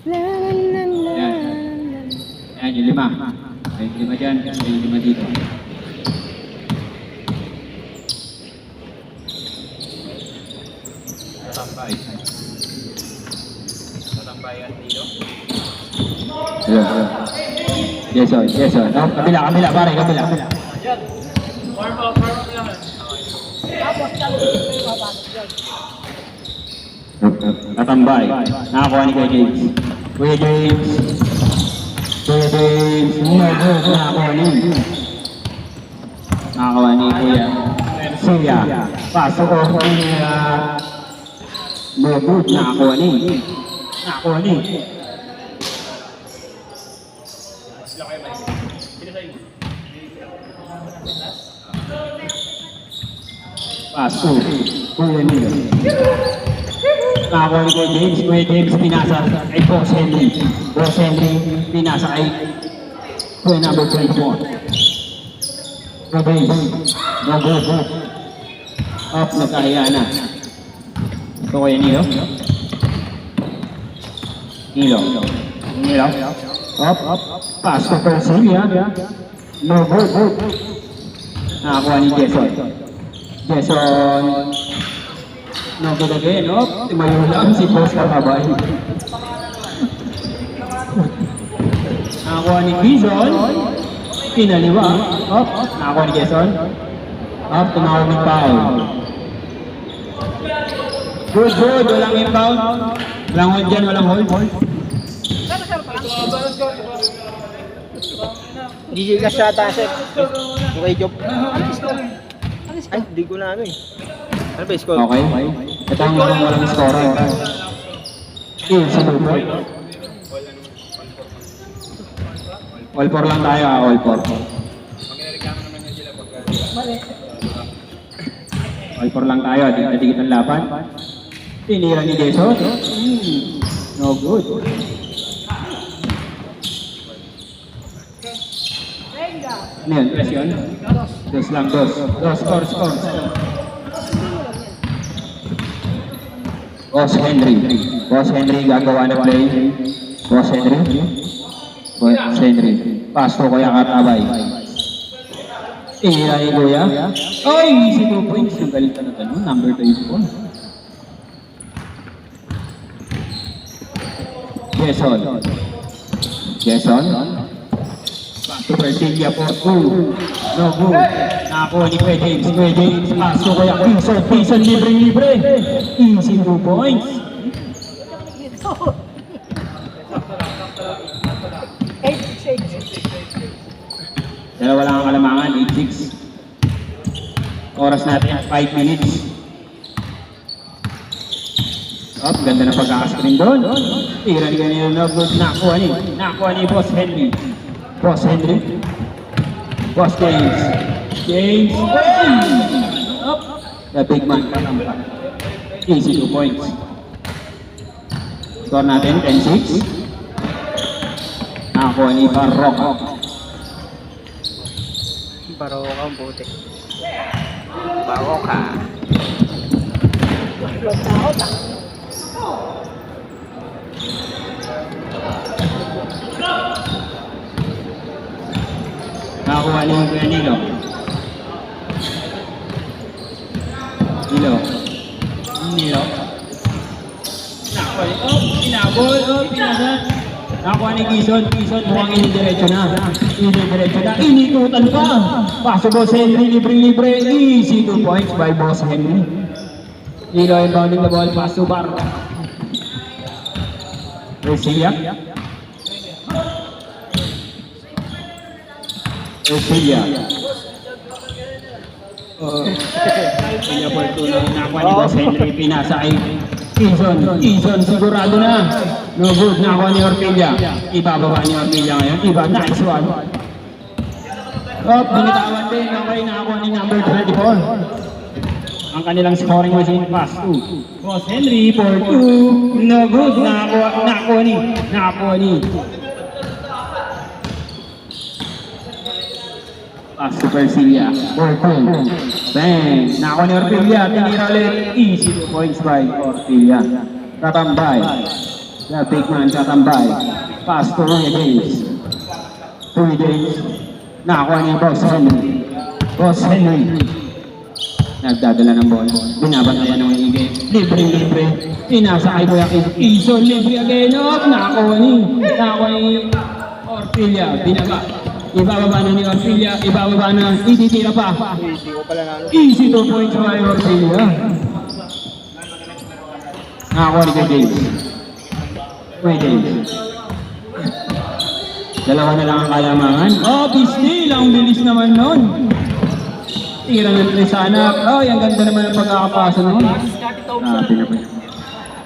Yan. Yan, yung lima. Ay, yung lima dyan. Ay, yung lima dito. Tatambay. Tatambayan dito. Yes, sir. Yes, sir. No? Kabila, pare. Kabila. Warm up lang. Tatambay. Nakakuha ni Kuya James. Kuya James. Nakakuha ni Kuya Suya. Pasok ko ni Lobot. Nakakuha ni. Pasok. Kuya Nilo. Nakakuha ni Kuya James. Kuya James pinasa kay Boss Henry. Boss Henry pinasa kay Kuya number 24. Kuya James. Go. Up, nagkahiya na. Ito Kuya Nilo. Nilo. Up. Pass to Percy. No, go. Nakakuha ni Jason. No, good again. Up. Tumayo lang si Boss Kababay. Nakakuha ni Jason. Pinaliwa. Up. Nakakuha ni Jason. Up. Tumawag ng foul. Good. Walang inbound. Walang hold dyan. Walang hold. DJ ka siya tasek. Okay, job. Ay, di ko na ano eh. Ano ba score? Okay. Ito ang walang score. Sa lupa. All 4 lang tayo. All 4. All 4 lang tayo. Dikit ang laban. Tinira ni Jason. No good. Ano yun? Press yun? Dos lang. Score. Boss Henry gagawa ng play. Boss Henry. Pass to Kuya Katabay. Tira ni Kuya. Ay! Easy 2 points. Yung galit na tanong. Number 24. Jason. To Persilia for 2. No good. Nakakuha ni Kuya James. Pass to Kuya Quinson. Libre. Easy 2 points. Dalawa lang ang kalamangan, 8-6. Oras natin, 5 minutes. Ganda na pagkakascreen doon. Tira ni kanina na good. Nakakuha ni Boss Henry. Boss James. The big man. Easy 2 points. Score natin, 10-6. Nakakuha ni Barroca. Barroca ang puti. Barroca. Nakakuha ni Kuya Nilo. Nakakuha ni Nakakuha ni Quezon, mukhang inidiretso na. Inikutan pa. Paso Boss Henry, libre. Easy 2 points by Boss Henry. Nilo inbounding the ball, pass to Bar. Persilia. Kanya por tulong nakuha ni Boss Henry, pinasa kay Quezon, sigurado na. No good, nakuha ni Orpilla. Ibababa ni Orpilla ngayon. Nice one. Binitawan din. Okay, nakakuha ni number 24. Ang kanilang scoring machine, pass to Boss Henry for 2. No good, nakakuha ni pass to Persilia. Bang! Nakakuha ni Orpilla. Tinira ulit. Easy 2 points by Orpilla. Tatambay. The big man katambay. Pass to Kuya James. Kuya James. Nakakuha niya Boss Henry. Boss Henry. Nagdadala ng bola. Binabantayan ng Igay. Libre. Inasa kay Kuya Quezon. Libre again. Nakakuha ni Orpilla. Binaba. Ibababa na ni Orpilla. Ibababa na. Ititira pa. Hindi ko pala nalo. Easy 2 points by Orpilla. Nakakuha ni Kuya James. Kuya James. Dalawa na lang ang kalamangan. Bisnil! Ang bilis naman nun. Tira ng Trisanak. Ay, ang ganda naman ang pagkakapasa nun. Grabe naman.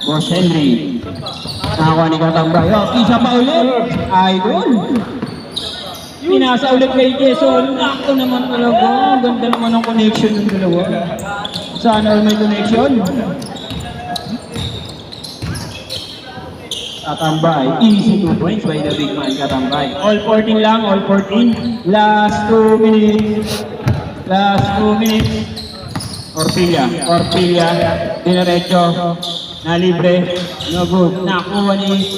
Boss Henry. Nakakuha ni Katambay. Isa pa ulit. Idol. Pinasa ulit kay Quezon. Nakto naman talaga. Ang ganda naman ang connection ng dalawa. Sana all may connection. Katambay. Easy 2 points by the big man Katambay. All 14 lang. All 14. Last 2 minutes. Orpilla. Dinerecho. Na libre. No good. Nakuha ni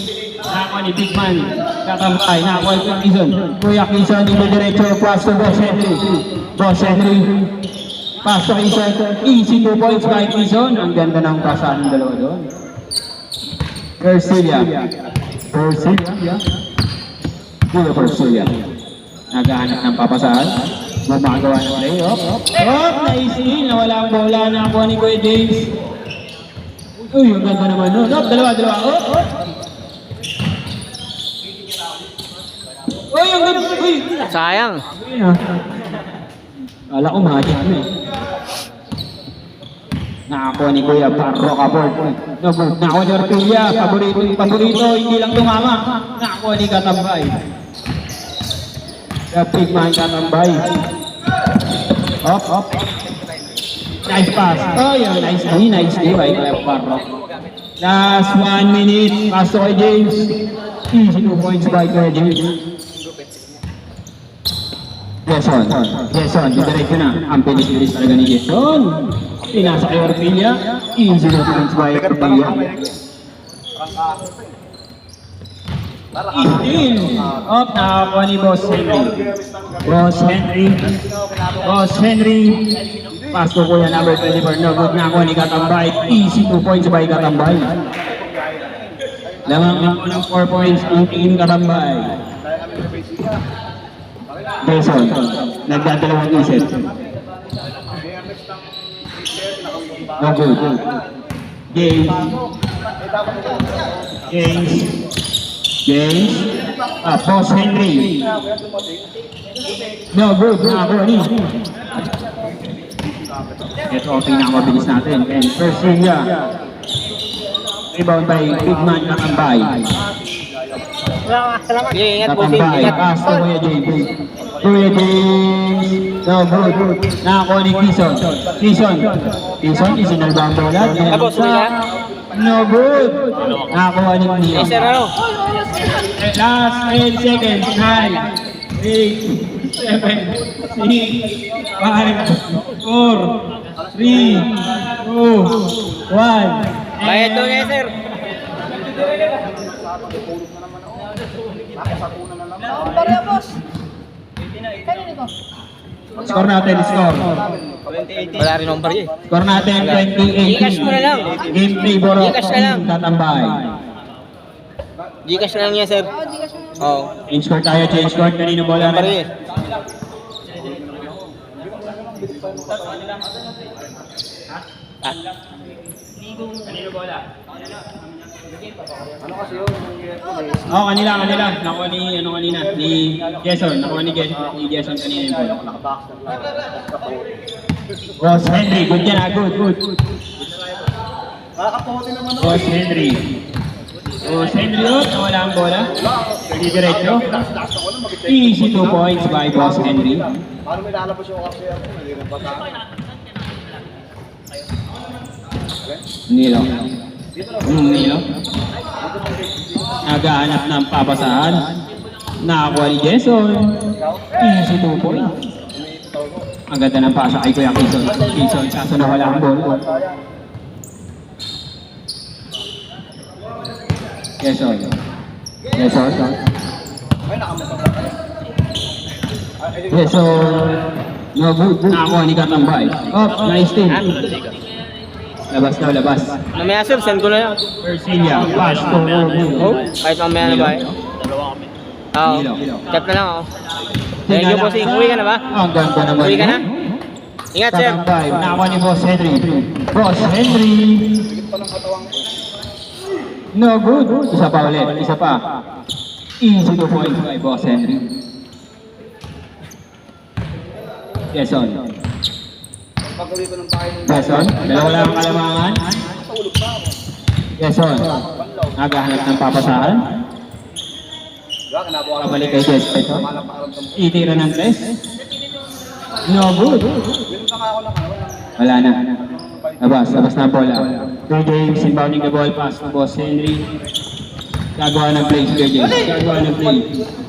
big man Katambay. Nakuha ni Quezon. Kuya Quezon. Dinerecho. Pass to Boss Henry. Pass to Quezon. Easy 2 points by Quezon. Ang ganda ng pasahan ng dalawa doon. Persilia. Naghahanap ng papasahan. Gumagawa ng play. Naisi. Nawala ang bola. Nakakuha ni Kuya James. Uy, ang ganda naman nun. Dalawa. Uy, ang ganda. Uy. Sayang. Kala ko magic na eh. Nakakuha ni Kuya Parro Kaport. Nakakuha ni Orpilla. Paborito. Hindi lang tumama. Nakakuha ni Katambay. The big man Katambay. Up. Nice pass. Nice day by Kuya Parro. Last 1 minute. Pass to kay James. Easy 2 points by Kuya James. Jason. Didiretso na. Ang bilis talaga ni Jason. Pinasa kay Orpilla. Easy 2 points by Orpilla. Still. Nakakuha ni Boss Henry. Pass to Kuya number 24. No good. Nakakuha ni Katambay. Easy 2 points by Katambay. Lamang ako ng 4 points ang team Katambay. Jason. Nagdadalawang isip. No good. James. Boss Henry. No good. Nakakuha ni. Ito ang pinakamabilis natin. And Persilia. Rebound by big man Katambay. Salamat. Ingat po. Katambay. Pass to Kuya James. No good. Nakakuha ni Quezon. Isinalba ang bola. Tapos, wala. No good. Nakakuha ni Quezon. Sir, ano? Last 10 seconds. 9, 8, 7, 6, 5, 4, 3, 2, 1. Bayad to niya, sir. Pareho, boss. Kanino to? Score natin. Wala rin number eh. Score natin 2018. Gcash mo na lang. Game favor of Gcash na lang. Katambay. Gcash na lang niya, sir. Di ka siya. Oo. Change court tayo. Kanino bola Number rin? eh. Kanila. Nakuha ni Jason. Jason kanina yung bola. Boss Henry, good yan. Good. Boss Henry, nawala ang bola. Diretso. Easy 2 points by Boss Henry. Paano may lalabas yung kasi ako? Hindi rin bata. Nilo. Nagahanap ng papasahan. Nakakuha ni Jason. Easy 2 points. Ang ganda ng pasa kay Kuya Quezon. Kaso nawala ang bola. Quezon. Quezon. Ay, nakamata. Ay, Quezon. No good. Nakakuha ni Katambay. Oh, nice team. Labas na, labas. Mamaya sir, send ko na yan. Persilia. Pass to Oh, kahit mamaya na ba eh? Dalawa kami. Oo. Chat na lang ako. Thank you, bossing. Uwi ka na ba? Ang ganda naman. Uwi ka na? Ingat sir. Katambay. Nakakuha ni Boss Henry. Boss Henry. No good. Isa pa ulit. Isa pa. Easy 2 points by Boss Henry. Quezon. pag-uwi ko ng bahay ng Quezon. Dalawa lang ang kalamangan. tulog pa ako. Quezon. Naghahanap ng papasahan. Diba, kinabukasan Pabalik kay Jess. Quezon. Malang pakaramdam ko. Itira ng tres. No good. Meron ka nga ako ng ano, Wala na. Labas na ang bola. Two James inbounding the ball pass to Boss Henry. Gagawa ng play si James. Gagawa ng play.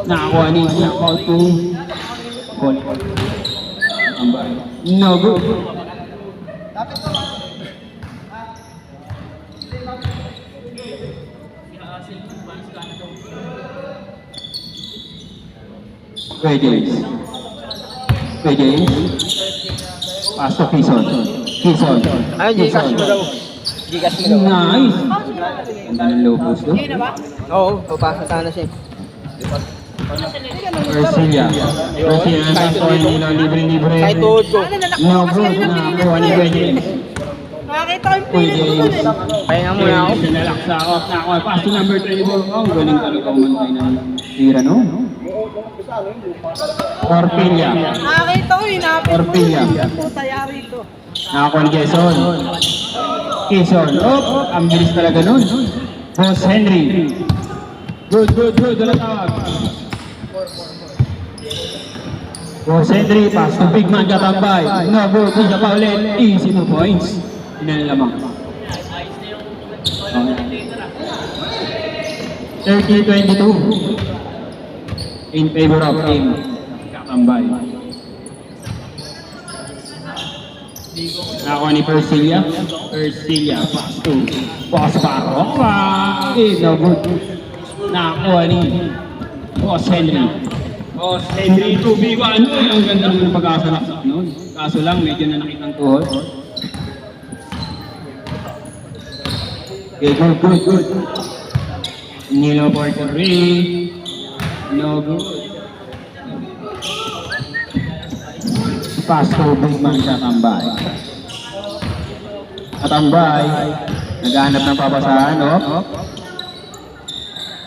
Nakakuha ni Knockout to ball. No good. Kuya James. Kuya James. Pass to Quezon. Quezon. Ay, Gcash mo daw. Gcash mo daw. Nice. Ganda ng low post do. Okay na ba? Oo, papasa sana siya. Persilia. Persilia ang tampoy nila libre-libre. Kahit tuhod ko. Ano, nanak- No kasi good. kanina pinilit Nakakuha ko ni eh. Kuya James. Nakakita ko yung Kuya pinilit ko dun James. eh. Kaya muna ako. Nalaksa ako. Nakakuha. Pass to number 24. Oh, galing talaga umantay ng tira, no? Orpilia. Nakakita ko, hinapin mo. Orpilia. Puta, yari ito. Nakakuha ni Quezon. Quezon. Oh, ang bilis talaga nun. Boss Henry. Good. Wala tawag. Boss Henry, pass to big man Katambay. No good. Isa pa ulit. Easy 2 points. Ilan lamang. 30-22. In favor of team Katambay. Nakakuha ni Persilia. Persilia, pass to Boss Barroca. No good. Nakakuha ni Boss Henry. Boss Henry, 2v1. Ang ganda naman ng pagkasalaksak noon. Kaso lang, medyo nanakit ang tuhod. Okay, good. Nilo Puerto Rico. No good. Pass to big man Katambay. Katambay. Naghahanap ng papasahan, no?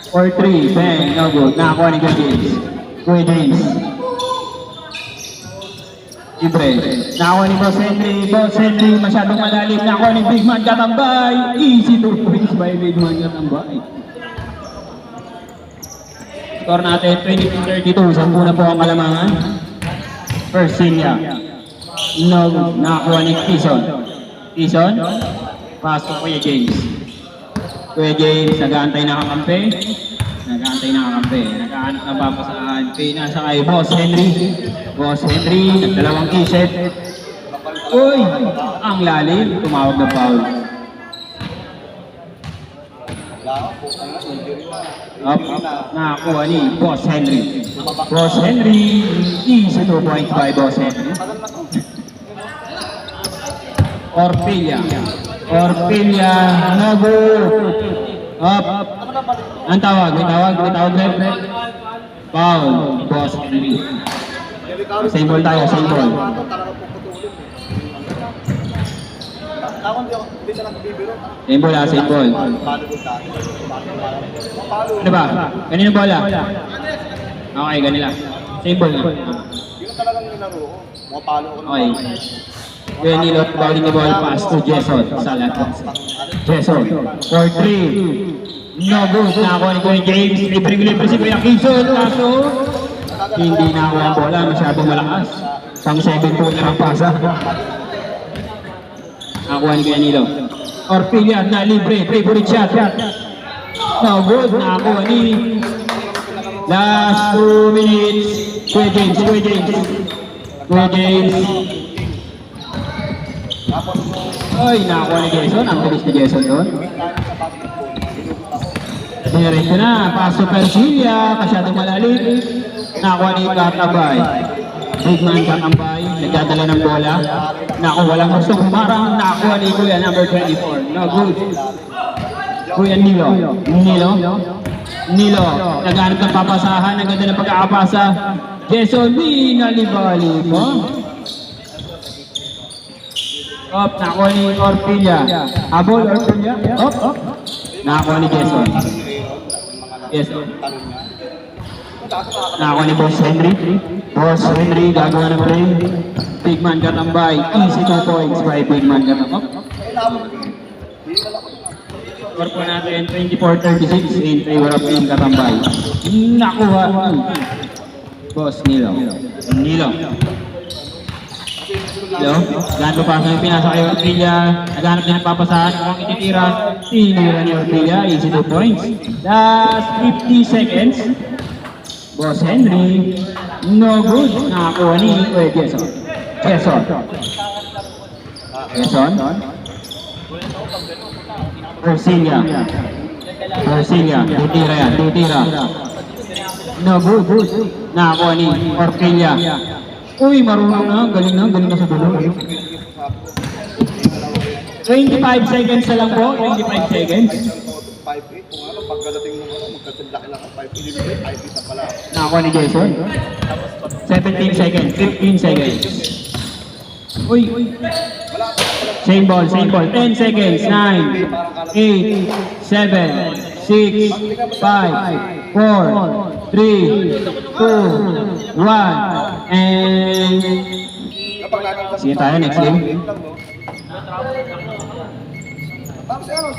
4-3, bang, no good. Nakakuha ni Kuya James. Kuya James. Libre. Nakakuha ni Boss Henry. Boss Henry, masyadong malalim. Nakakuha ni Big Man Katambay. Easy 2 points by Big Man Katambay. Score natin 22-32. 10 na po ang kalamangan. Persilia. No good. Nakakuha ni Quezon. Quezon. Pass to Kuya James. Kuya James, nag-aantay na kakampi. Naghahanap na papasahan. Pinasa kay Boss Henry. Boss Henry, nagdalawang kiset. Uy! Ang lalim. Tumawag ng foul. Up. Nakakuha ni Boss Henry. Boss Henry. Easy 2 points by Boss Henry. Orpilia. No good. Up. Ang tawag, may tawag, rep. Foul, Boss Henry. Same ball tayo, same ball. Ako hindi siya nagbibiro. Same ball ha, same ball. Palo ko tayo. Palo. Ano ba? Kanino bola? Okay, ganila. Same ball na. Yun talagang nilaro ko. Mga palo ko. Okay. Kuya Nilot, bowling the ball pass to Jason. Salat. Jason, 4-3. No good. Nakakuha ni Kuya James. Libre si Kuya Quezon. Kaso, hindi nakakuha ang bola. Masyadong malakas. Pang 7 po na ang pasa. Nakakuha ni Kuya Nilo. Orpilia na libre. Favorite shot. No good. Nakakuha ni last 2 minutes. Kuya James. Ay, nakakuha ni Jason. Ang bilis ni Jason doon. Diretso na, paso Persilia, masyadong malalim. Nakuha ni Katabay. Big man Kakambay, nagdadala ng bola. Naku, walang gustong humarang. Nakuha ni Kuya number 24. No good. Kuya Nilo. Nilo, naghanap ng papasahan. Ang ganda ng pagkakapasa. Jason Lee, nalibali po. Op, nakuha ni Orpilla. Habol, Orpilla. Op. Nakuha ni Jason. Jason. Nakuha ni Boss Henry. Boss Henry, gagawa ng play. Big man Katambay. Easy 2 points by Big man Katambay. Score po natin 24-36 in favor of Team Katambay. Nakuha. Boss Nilo. Nilo, ganito pa sa pinasa kay Orpilla. Naghanap niya ng papasahan. Kung ititira, tinira ni Orpilla. Easy 2 points. Last 50 seconds. Boss Henry. No good. Nakakuha ni Jason. Persilia. Tutira. No good. Nakakuha ni Orpilla. Uy, marunong na. Galing na sa dulo. 25 seconds na lang po. 25 seconds. 5-8, kung ano, pagkadating mo ano, magkatindaki lang ang 5-8, 5-8 na pala. Nakakuha ni Jason. 17 seconds. 15 seconds. Uy. Same ball. 10 seconds. 9, 8, 7, 6, 5, 4, 3, 2, 1, and Kapag lagi see you tayo next game. Tapos ano, si